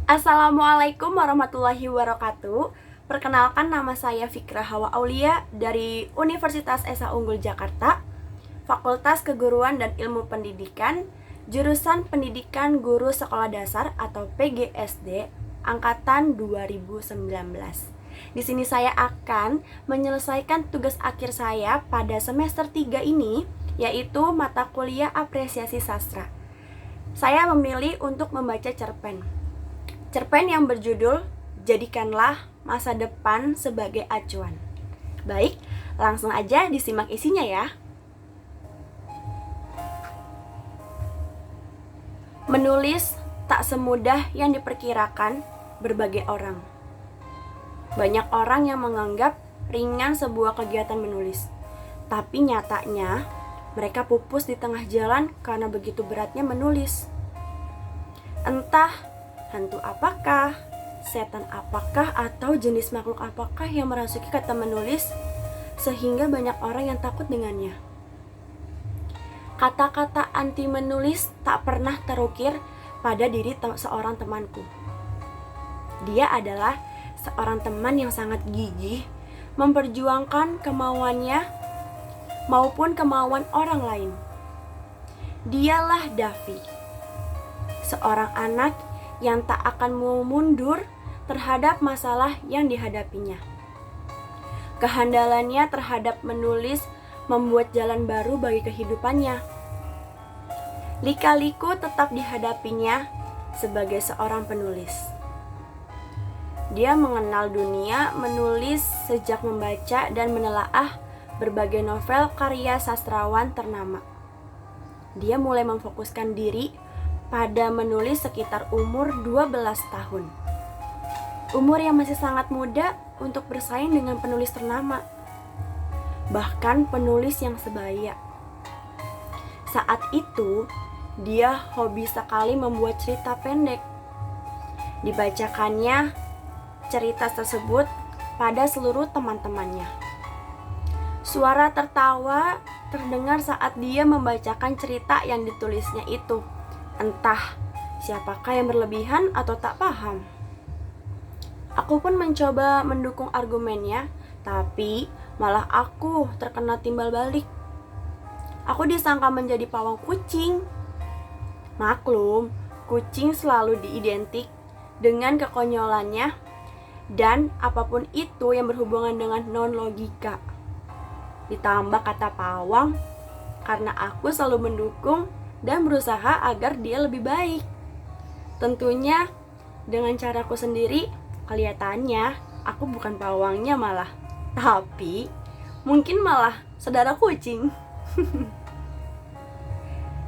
Assalamualaikum warahmatullahi wabarakatuh. Perkenalkan, nama saya Fikra Hawa Aulia dari Universitas Esa Unggul Jakarta, Fakultas Keguruan dan Ilmu Pendidikan, jurusan Pendidikan Guru Sekolah Dasar atau PGSD angkatan 2019. Di sini saya akan menyelesaikan tugas akhir saya pada semester 3 ini, yaitu mata kuliah Apresiasi Sastra. Saya memilih untuk membaca cerpen. Cerpen yang berjudul Jadikanlah Masa Depan Sebagai Acuan. Baik, langsung aja disimak isinya ya. Menulis tak semudah yang diperkirakan berbagai orang. Banyak orang yang menganggap ringan sebuah kegiatan menulis, tapi nyatanya mereka pupus di tengah jalan karena begitu beratnya menulis. Entah hantu apakah, setan apakah, atau jenis makhluk apakah yang merasuki kata menulis sehingga banyak orang yang takut dengannya. Kata-kata anti menulis tak pernah terukir pada diri seorang temanku. Dia adalah seorang teman yang sangat gigih memperjuangkan kemauannya maupun kemauan orang lain. Dialah Davi, seorang anak yang tak akan mau mundur terhadap masalah yang dihadapinya. Kehandalannya terhadap menulis membuat jalan baru bagi kehidupannya. Lika-liku tetap dihadapinya sebagai seorang penulis. Dia mengenal dunia menulis sejak membaca dan menelaah berbagai novel karya sastrawan ternama. Dia mulai memfokuskan diri pada menulis sekitar umur 12 tahun. Umur yang masih sangat muda untuk bersaing dengan penulis ternama, bahkan penulis yang sebaya. Saat itu, dia hobi sekali membuat cerita pendek. Dibacakannya cerita tersebut pada seluruh teman-temannya. Suara tertawa terdengar saat dia membacakan cerita yang ditulisnya itu. Entah siapakah yang berlebihan atau tak paham. Aku pun mencoba mendukung argumennya, tapi malah aku terkena timbal balik. Aku disangka menjadi pawang kucing. Maklum, kucing selalu diidentik dengan kekonyolannya dan apapun itu yang berhubungan dengan non-logika. Ditambah kata pawang, karena aku selalu mendukung dan berusaha agar dia lebih baik. Tentunya dengan caraku sendiri, kelihatannya aku bukan pawangnya malah, tapi mungkin malah saudara kucing.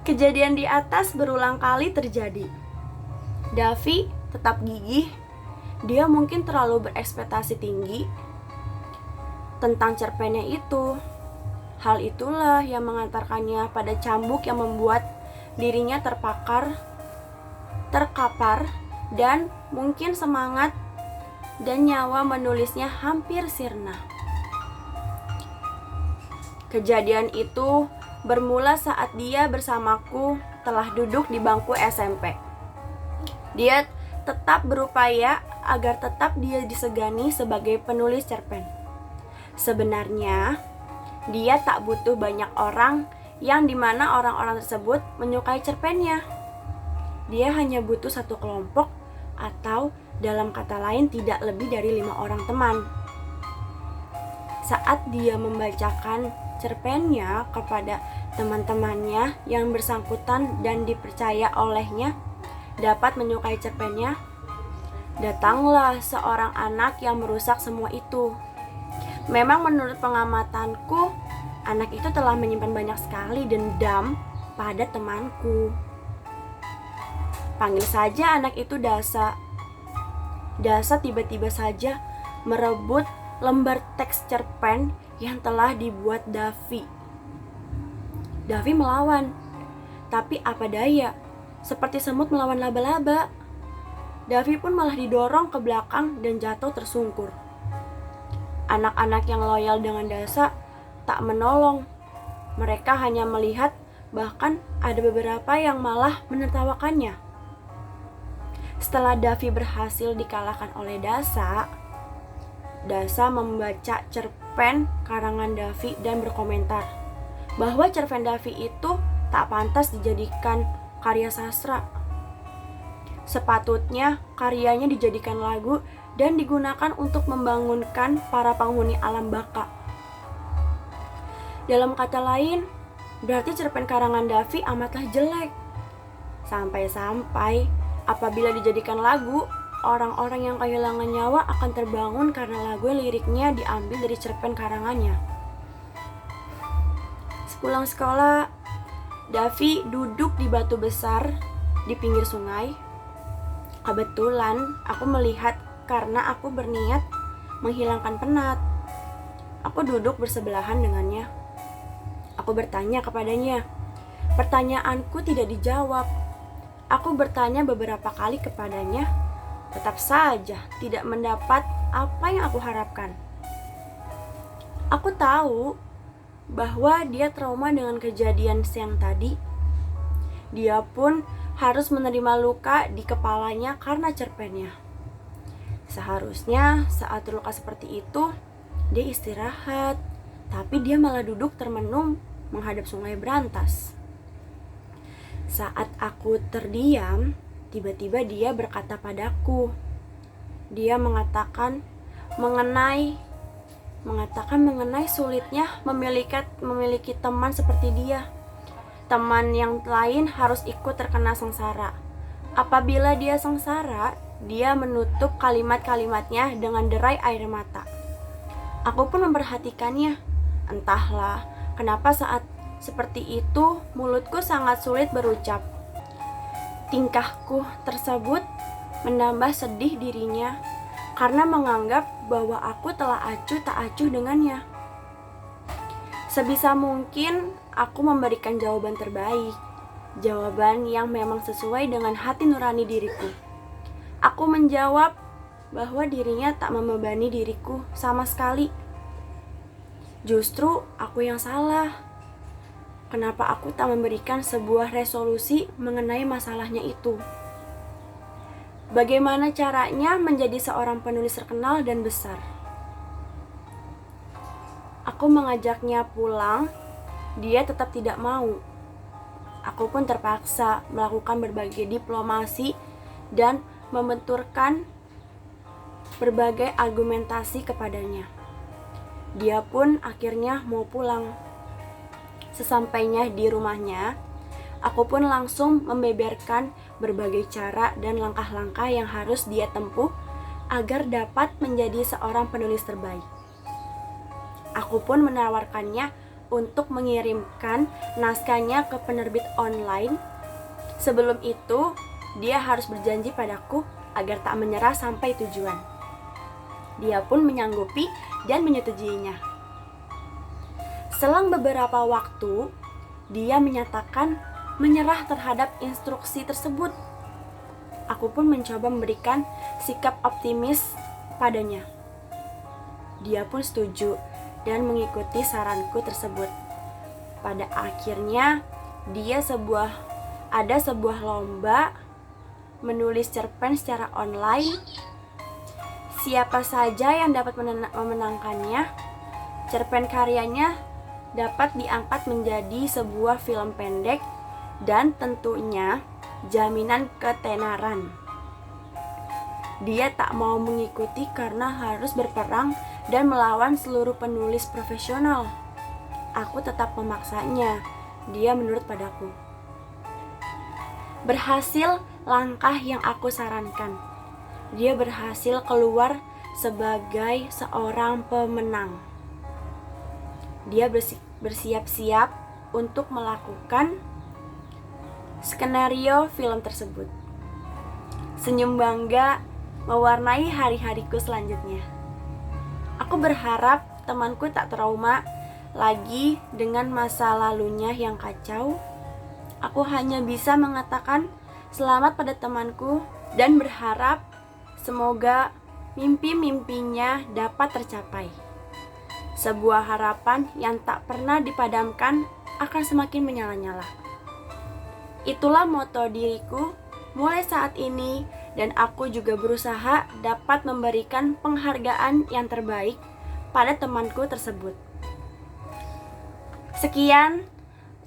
Kejadian di atas berulang kali terjadi. Davi tetap gigih. Dia mungkin terlalu berekspektasi tinggi tentang cerpennya itu. Hal itulah yang mengantarkannya pada cambuk yang membuat dirinya terkapar, dan mungkin semangat dan nyawa menulisnya hampir sirna. Kejadian itu bermula saat dia bersamaku telah duduk di bangku SMP. Dia tetap berupaya agar tetap dia disegani sebagai penulis cerpen. Sebenarnya, dia tak butuh banyak orang yang dimana orang-orang tersebut menyukai cerpennya. Dia hanya butuh satu kelompok, atau dalam kata lain tidak lebih dari 5 orang teman. Saat dia membacakan cerpennya kepada teman-temannya yang bersangkutan dan dipercaya olehnya dapat menyukai cerpennya, datanglah seorang anak yang merusak semua itu. Memang menurut pengamatanku, anak itu telah menyimpan banyak sekali dendam pada temanku. Panggil saja anak itu Dasa. Dasa tiba-tiba saja merebut lembar teks cerpen yang telah dibuat Davi. Davi melawan, tapi apa daya, seperti semut melawan laba-laba. Davi pun malah didorong ke belakang dan jatuh tersungkur. Anak-anak yang loyal dengan Dasa tak menolong. Mereka hanya melihat, bahkan ada beberapa yang malah menertawakannya. Setelah Davi berhasil dikalahkan oleh Dasa, Dasa membaca cerpen karangan Davi dan berkomentar bahwa cerpen Davi itu tak pantas dijadikan karya sastra. Sepatutnya karyanya dijadikan lagu dan digunakan untuk membangunkan para penghuni alam baka. Dalam kata lain, berarti cerpen karangan Davi amatlah jelek. Sampai-sampai apabila dijadikan lagu, orang-orang yang kehilangan nyawa akan terbangun karena lagu liriknya diambil dari cerpen karangannya. Sepulang sekolah, Davi duduk di batu besar di pinggir sungai. Kebetulan aku melihat karena aku berniat menghilangkan penat. Aku duduk bersebelahan dengannya. Aku bertanya kepadanya. Pertanyaanku tidak dijawab. Aku bertanya beberapa kali kepadanya, tetap saja tidak mendapat apa yang aku harapkan. Aku tahu bahwa dia trauma dengan kejadian siang tadi. Dia pun harus menerima luka di kepalanya karena cerpennya. Seharusnya saat terluka seperti itu, dia istirahat, tapi dia malah duduk termenung menghadap sungai berantas. Saat aku terdiam, tiba-tiba dia berkata padaku. Dia mengatakan mengenai sulitnya memiliki teman seperti dia. Teman yang lain harus ikut terkena sengsara. Apabila dia sengsara, dia menutup kalimat-kalimatnya dengan derai air mata. Aku pun memperhatikannya. Entahlah, kenapa saat seperti itu mulutku sangat sulit berucap. Tingkahku tersebut menambah sedih dirinya karena menganggap bahwa aku telah acuh tak acuh dengannya. Sebisa mungkin aku memberikan jawaban terbaik, jawaban yang memang sesuai dengan hati nurani diriku. Aku menjawab bahwa dirinya tak membebani diriku sama sekali. Justru aku yang salah. Kenapa aku tak memberikan sebuah resolusi mengenai masalahnya itu? Bagaimana caranya menjadi seorang penulis terkenal dan besar? Aku mengajaknya pulang, dia tetap tidak mau. Aku pun terpaksa melakukan berbagai diplomasi dan membenturkan berbagai argumentasi kepadanya. Dia pun akhirnya mau pulang. Sesampainya di rumahnya, aku pun langsung membeberkan berbagai cara dan langkah-langkah yang harus dia tempuh agar dapat menjadi seorang penulis terbaik. Aku pun menawarkannya untuk mengirimkan naskahnya ke penerbit online. Sebelum itu, dia harus berjanji padaku agar tak menyerah sampai tujuan. Dia pun menyanggupi dan menyetujuinya. Selang beberapa waktu, dia menyatakan menyerah terhadap instruksi tersebut. Aku pun mencoba memberikan sikap optimis padanya. Dia pun setuju dan mengikuti saranku tersebut. Pada akhirnya, ada sebuah lomba menulis cerpen secara online. Siapa saja yang dapat memenangkannya, cerpen karyanya dapat diangkat menjadi sebuah film pendek dan tentunya jaminan ketenaran. Dia tak mau mengikuti karena harus berperang dan melawan seluruh penulis profesional. Aku tetap memaksanya. Dia menurut padaku. Berhasil langkah yang aku sarankan. Dia berhasil keluar sebagai seorang pemenang. Dia bersiap-siap untuk melakukan skenario film tersebut. Senyum bangga mewarnai hari-hariku selanjutnya. Aku berharap temanku tak trauma lagi dengan masa lalunya yang kacau. Aku hanya bisa mengatakan selamat pada temanku dan berharap semoga mimpi-mimpinya dapat tercapai. Sebuah harapan yang tak pernah dipadamkan akan semakin menyala-nyala. Itulah moto diriku mulai saat ini dan aku juga berusaha dapat memberikan penghargaan yang terbaik pada temanku tersebut. Sekian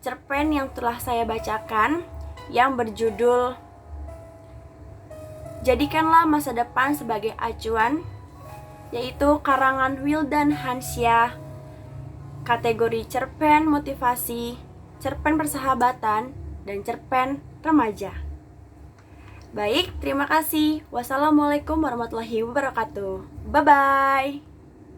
cerpen yang telah saya bacakan yang berjudul Jadikanlah Masa Depan Sebagai Acuan, yaitu karangan Wildan Hansyah, kategori cerpen motivasi, cerpen persahabatan, dan cerpen remaja. Baik, terima kasih. Wassalamualaikum warahmatullahi wabarakatuh. Bye-bye.